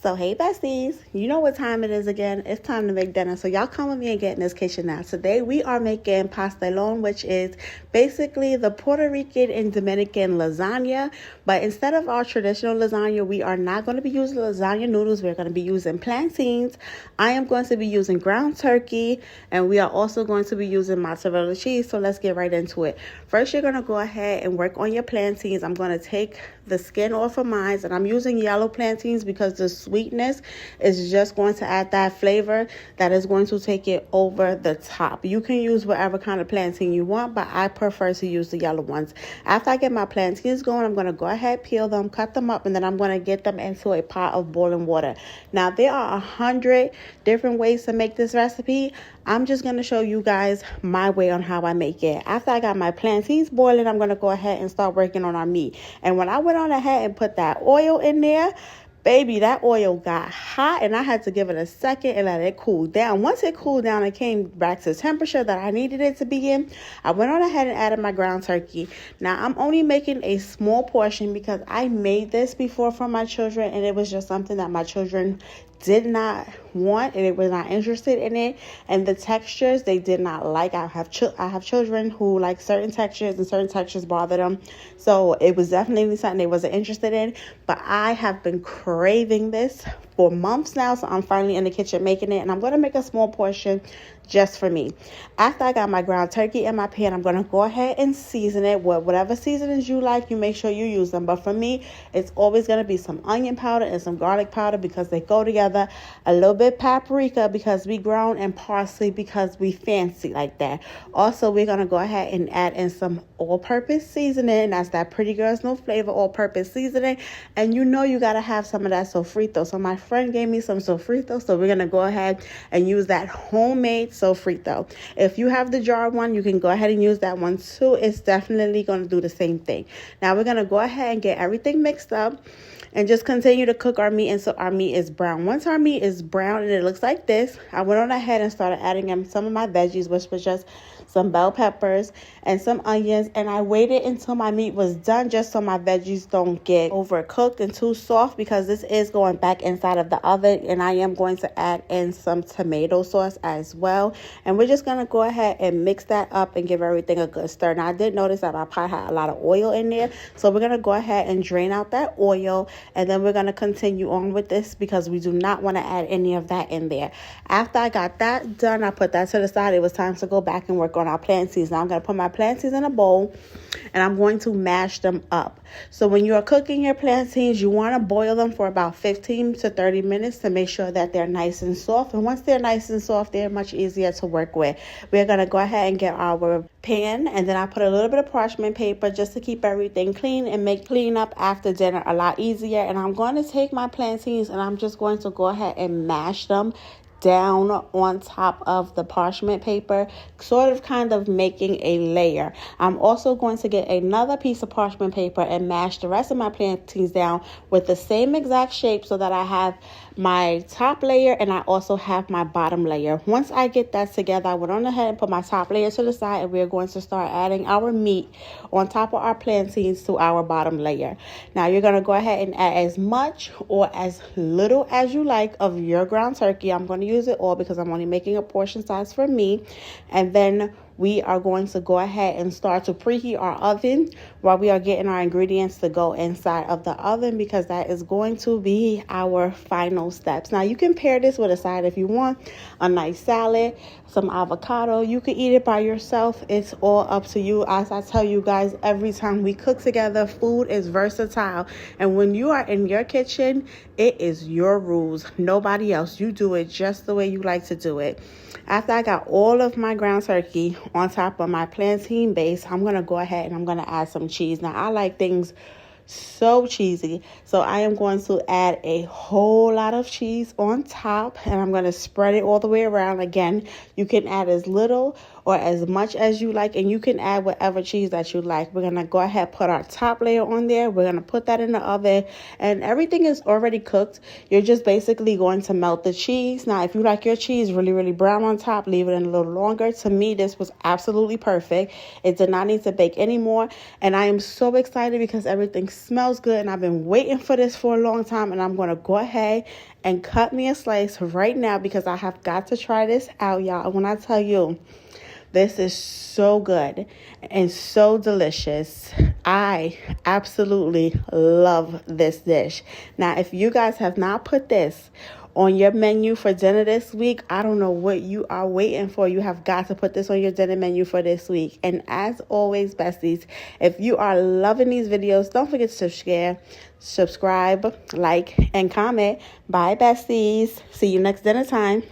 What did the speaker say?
So hey besties, you know what time it is again. It's time to make dinner. So y'all come with me and get in this kitchen now. Today we are making pastelón, which is basically the Puerto Rican and Dominican lasagna. But instead of our traditional lasagna, we are not going to be using lasagna noodles. We're going to be using plantains. I am going to be using ground turkey, and we are also going to be using mozzarella cheese. So let's get right into it. First, you're going to go ahead and work on your plantains. I'm going to take the skin off of mine, and I'm using yellow plantains because the sweetness is just going to add that flavor that is going to take it over the top. You can use whatever kind of plantain you want, but I prefer to use the yellow ones. After I get my plantains going, I'm going to go ahead, peel them, cut them up, and then I'm going to get them into a pot of boiling water. Now, there are 100 different ways to make this recipe. I'm just going to show you guys my way on how I make it. After I got my plantains boiling, I'm going to go ahead and start working on our meat. And when I went on ahead and put that oil in there, baby, that oil got hot and I had to give it a second and let it cool down. Once it cooled down and came back to the temperature that I needed it to be in, I went on ahead and added my ground turkey. Now, I'm only making a small portion because I made this before for my children, and it was just something that my children did not want, and they were not interested in it, and the textures they did not like. I have children who like certain textures, and certain textures bother them, so it was definitely something they wasn't interested in. But I have been craving this for months now, so I'm finally in the kitchen making it, and I'm going to make a small portion just for me. After I got my ground turkey in my pan, I'm going to go ahead and season it with whatever seasonings you like. You make sure you use them, but for me, it's always going to be some onion powder and some garlic powder because they go together. A little bit paprika because we grown, and parsley because we fancy like that. Also, we're going to go ahead and add in some all-purpose seasoning. That's that Pretty Girls No Flavor all-purpose seasoning, and you know you got to have some of that sofrito. So my friend gave me some sofrito, so we're going to go ahead and use that homemade sofrito. If you have the jar one, you can go ahead and use that one too. It's definitely going to do the same thing. Now we're going to go ahead and get everything mixed up and just continue to cook our meat until our meat is brown. Once our meat is brown and it looks like this, I went on ahead and started adding in some of my veggies, which was just some bell peppers and some onions, and I waited until my meat was done just so my veggies don't get overcooked and too soft, because this is going back inside of the oven, and I am going to add in some tomato sauce as well, and we're just going to go ahead and mix that up and give everything a good stir. Now, I did notice that my pot had a lot of oil in there, so we're going to go ahead and drain out that oil, and then we're going to continue on with this because we do not want to add any of that in there. After I got that done, I put that to the side. It was time to go back and work on our plantains. Now I'm going to put my plantains in a bowl, and I'm going to mash them up. So when you are cooking your plantains, you want to boil them for about 15 to 30 minutes to make sure that they're nice and soft. And once they're nice and soft, they're much easier to work with. We're going to go ahead and get our pan, and then I put a little bit of parchment paper just to keep everything clean and make cleanup after dinner a lot easier. And I'm going to take my plantains and I'm just going to go ahead and mash them down on top of the parchment paper, sort of kind of making a layer. I'm also going to get another piece of parchment paper and mash the rest of my plantains down with the same exact shape so that I have my top layer and I also have my bottom layer. Once I get that together, I went on ahead and put my top layer to the side, and we're going to start adding our meat on top of our plantains to our bottom layer. Now you're going to go ahead and add as much or as little as you like of your ground turkey. I'm going to use it all because I'm only making a portion size for me. And then we are going to go ahead and start to preheat our oven while we are getting our ingredients to go inside of the oven, because that is going to be our final steps. Now, you can pair this with a side if you want, a nice salad, some avocado. You can eat it by yourself. It's all up to you. As I tell you guys, every time we cook together, food is versatile. And when you are in your kitchen, it is your rules. Nobody else. You do it just the way you like to do it. After I got all of my ground turkey on top of my plantain base, I'm going to go ahead and I'm going to add some cheese. Now, I like things so cheesy, so I am going to add a whole lot of cheese on top, and I'm going to spread it all the way around. Again, you can add as little or as much as you like, and you can add whatever cheese that you like. We're going to go ahead, put our top layer on there. We're going to put that in the oven, and everything is already cooked. You're just basically going to melt the cheese. Now, if you like your cheese really, really brown on top, leave it in a little longer. To me, this was absolutely perfect. It did not need to bake anymore, and I am so excited because everything smells good, and I've been waiting for this for a long time, and I'm going to go ahead and cut me a slice right now because I have got to try this out, y'all. And when I tell you, this is so good and so delicious. I absolutely love this dish. Now, if you guys have not put this on your menu for dinner this week, I don't know what you are waiting for. You have got to put this on your dinner menu for this week. And as always, besties, if you are loving these videos, don't forget to share, subscribe, like, and comment. Bye, besties. See you next dinner time.